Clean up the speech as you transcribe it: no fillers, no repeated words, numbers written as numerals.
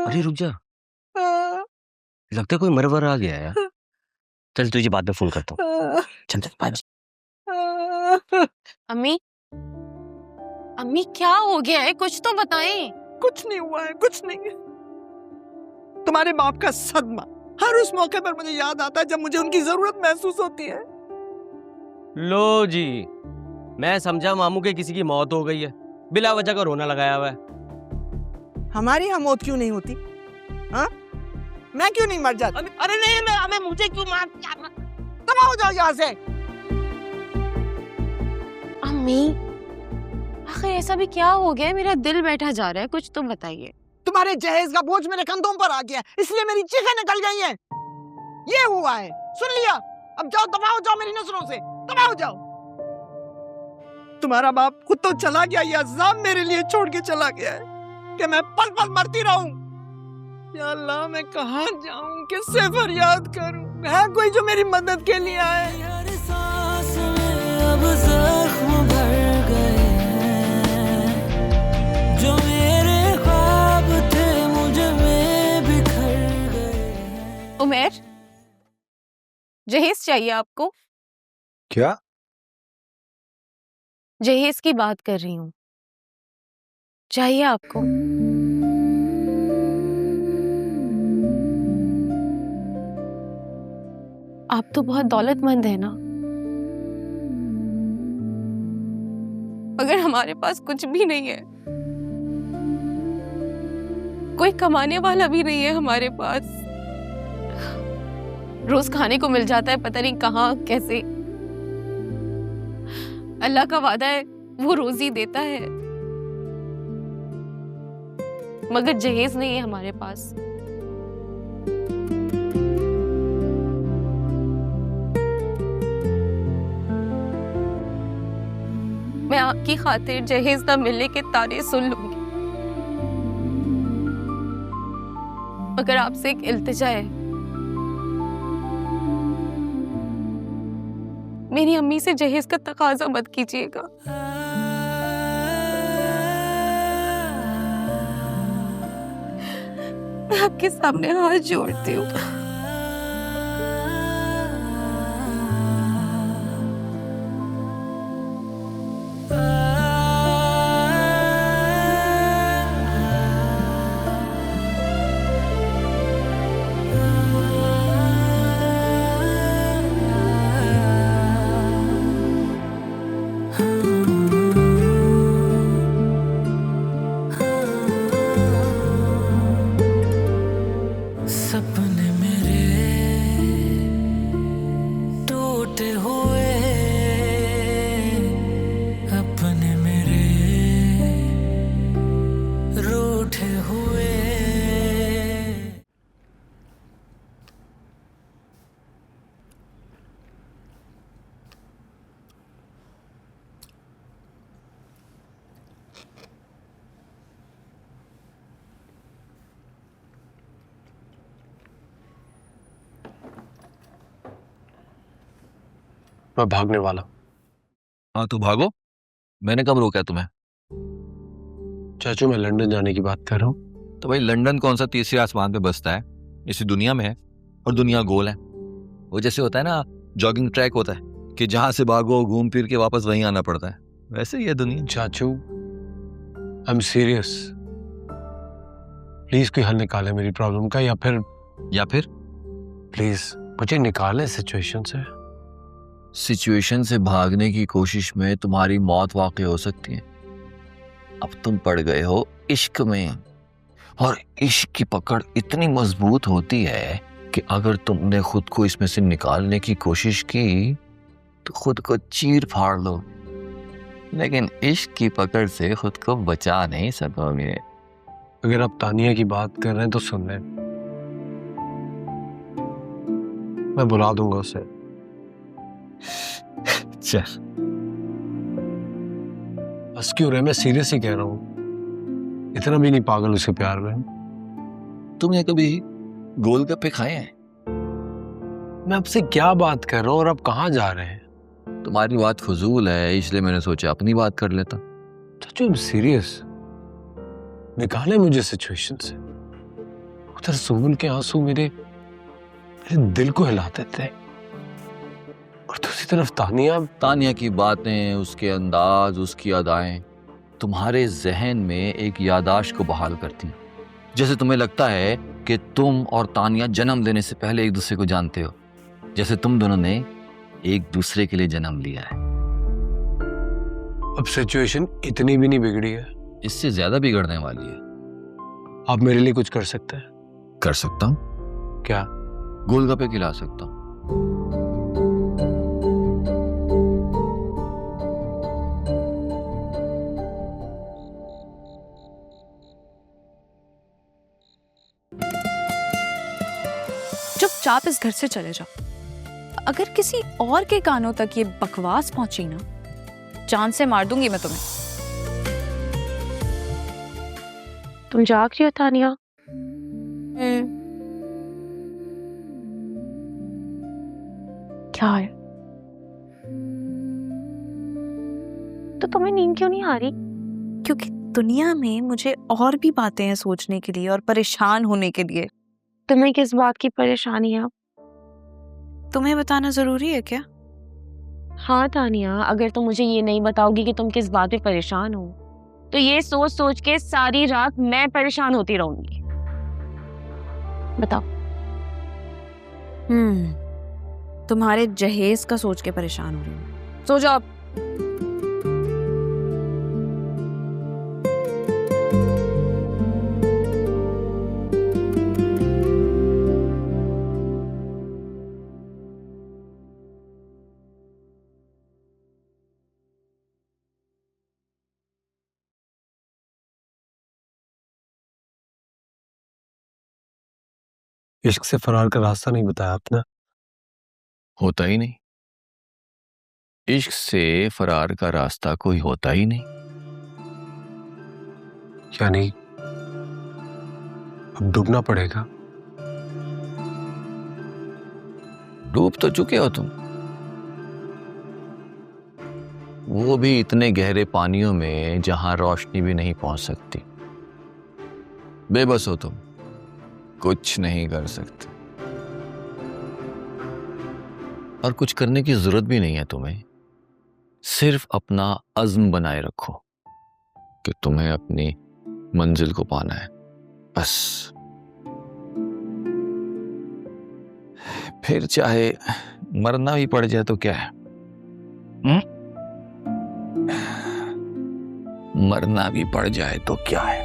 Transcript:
अरे रुक जा, लगता है कोई मरवर आ गया है। चल तुझे बाद में फोन करता हूँ। चल चल बाय। अम्मी, अम्मी क्या हो गया है? कुछ तो बताएं। कुछ नहीं हुआ है, कुछ नहीं। तुम्हारे बाप का सदमा हर उस मौके पर मुझे याद आता है जब मुझे उनकी जरूरत महसूस होती है। लो जी, मैं समझा मामू के किसी की मौत हो गई है, बिला वजह का रोना लगाया हुआ है। हमारी यहाँ मौत क्यों नहीं होती? हाँ, मैं क्यों नहीं मर जाता? अरे नहीं, मैं हमें मुझे क्यों मार? तबाह हो जाओ यहाँ से। अम्मी, आखिर ऐसा भी क्या हो गया है? मेरा दिल बैठा जा रहा है, कुछ तो बताइए। तुम्हारे जहेज का बोझ मेरे कंधों पर आ गया, इसलिए मेरी चीखें निकल गई हैं। ये हुआ है, सुन लिया। अब जाओ, दफा हो जाओ मेरी नजरों से, दफा हो जाओ। तुम्हारा बाप खुद तो चला गया, ये अज़ाब मेरे लिए छोड़ के चला गया है कि मैं पल पल मरती रहूं। या अल्लाह, मैं कहाँ जाऊं, किससे फरियाद करूं? है कोई जो मेरी मदद के लिए आए? हर सांस में अब जख्म भर गए हैं, जो मेरे ख्वाब थे मुझ में बिखर गए। उमेर, जहेज चाहिए आपको? क्या? जहेज की बात कर रही हूँ, चाहिए आपको? आप तो बहुत दौलतमंद है ना, मगर हमारे पास कुछ भी नहीं है। कोई कमाने वाला भी नहीं है हमारे पास। रोज खाने को मिल जाता है, पता नहीं कहाँ कैसे। अल्लाह का वादा है, वो रोजी देता है, मगर जहेज नहीं है हमारे पास। मैं आपकी खातिर जहेज न मिलने के ताने सुन लूंगी, मगर आपसे एक इल्तिजा है। मेरी अम्मी से जहेज का तकाजा मत कीजिएगा। मैं आपके सामने हाथ जोड़ती हूँ। सपने मेरे टूटे हुए, अपने मेरे रूठे हुए। मैं भागने वाला हूँ। हाँ तो भागो, मैंने कब रोका तुम्हें? चाचू, मैं लंदन जाने की बात कर रहा हूँ। तो भाई लंदन कौन सा तीसरे आसमान पे बसता है? इसी दुनिया में है, और दुनिया गोल है। वो जैसे होता है ना, जॉगिंग ट्रैक होता है कि जहां से भागो घूम फिर के वापस वहीं आना पड़ता है, वैसे ही है दुनिया। चाचू, आई एम सीरियस। प्लीज कोई हल निकाले मेरी प्रॉब्लम का, या फिर प्लीज मुझे निकाले सिचुएशन से। सिचुएशन से भागने की कोशिश में तुम्हारी मौत वाकई हो सकती है। अब तुम पड़ गए हो इश्क में, और इश्क की पकड़ इतनी मजबूत होती है कि अगर तुमने खुद को इसमें से निकालने की कोशिश की तो खुद को चीर फाड़ लो, लेकिन इश्क की पकड़ से खुद को बचा नहीं सकोगे। अगर आप तानिया की बात कर रहे हैं तो सुन लें, मैं बुला दूंगा उसे। चल, बस क्यों रहे, मैं सीरियस ही कह रहा हूँ। इतना भी नहीं पागल उसके प्यार में। तुमने कभी गोलगप्पे खाए हैं? मैं आपसे क्या बात कर रहा हूँ और आप कहाँ जा रहे हैं? तुम्हारी बात फजूल है, इसलिए मैंने सोचा अपनी बात कर लेता। चाचू, आई एम सीरियस। निकाले मुझे सिचुएशन से। तरह सुमन के आंसू मेरे दिल को हिला देते हैं। और दूसरी तरफ तानिया की बातें, उसके अंदाज, उसकी अदाएं तुम्हारे जहन में एक यादाश्त को बहाल करती हैं। जैसे तुम्हें लगता है कि तुम और तानिया जन्म लेने से पहले एक दूसरे को जानते हो, जैसे तुम दोनों ने एक दूसरे के लिए जन्म लिया है। अब सिचुएशन इतनी भी नहीं बिगड़ी है, इससे ज्यादा बिगड़ने वाली है। आप मेरे लिए कुछ कर सकते हैं? कर सकता हूँ। क्या? गोलगप्पे खिला सकता हूँ। चुपचाप इस घर से चले जाओ। अगर किसी और के कानों तक ये बकवास पहुंची ना, जान से मार दूंगी मैं तुम्हें। तुम जाग रही हो तानिया? क्या है? तो तुम्हें नींद क्यों नहीं आ रही? क्योंकि दुनिया में मुझे और भी बातें हैं सोचने के लिए और परेशान होने के लिए। तुम्हें किस बात की परेशानी है? तुम्हें बताना जरूरी है क्या? हाँ तानिया, अगर तुम मुझे ये नहीं बताओगी कि तुम किस बात पे परेशान हो, तो ये सोच सोच के सारी रात मैं परेशान होती रहूंगी। बताओ। तुम्हारे जहेज का सोच के परेशान हो रही हूँ। सो जाओ। इश्क से फरार का रास्ता नहीं बताया आपने। होता ही नहीं। इश्क से फरार का रास्ता कोई होता ही नहीं। यानी अब डूबना पड़ेगा। डूब तो चुके हो तुम, वो भी इतने गहरे पानियों में जहां रोशनी भी नहीं पहुंच सकती। बेबस हो तुम, कुछ नहीं कर सकते। और कुछ करने की जरूरत भी नहीं है तुम्हें। सिर्फ अपना अज़्म बनाए रखो कि तुम्हें अपनी मंजिल को पाना है, बस। फिर चाहे मरना भी पड़ जाए तो क्या है? मरना भी पड़ जाए तो क्या है?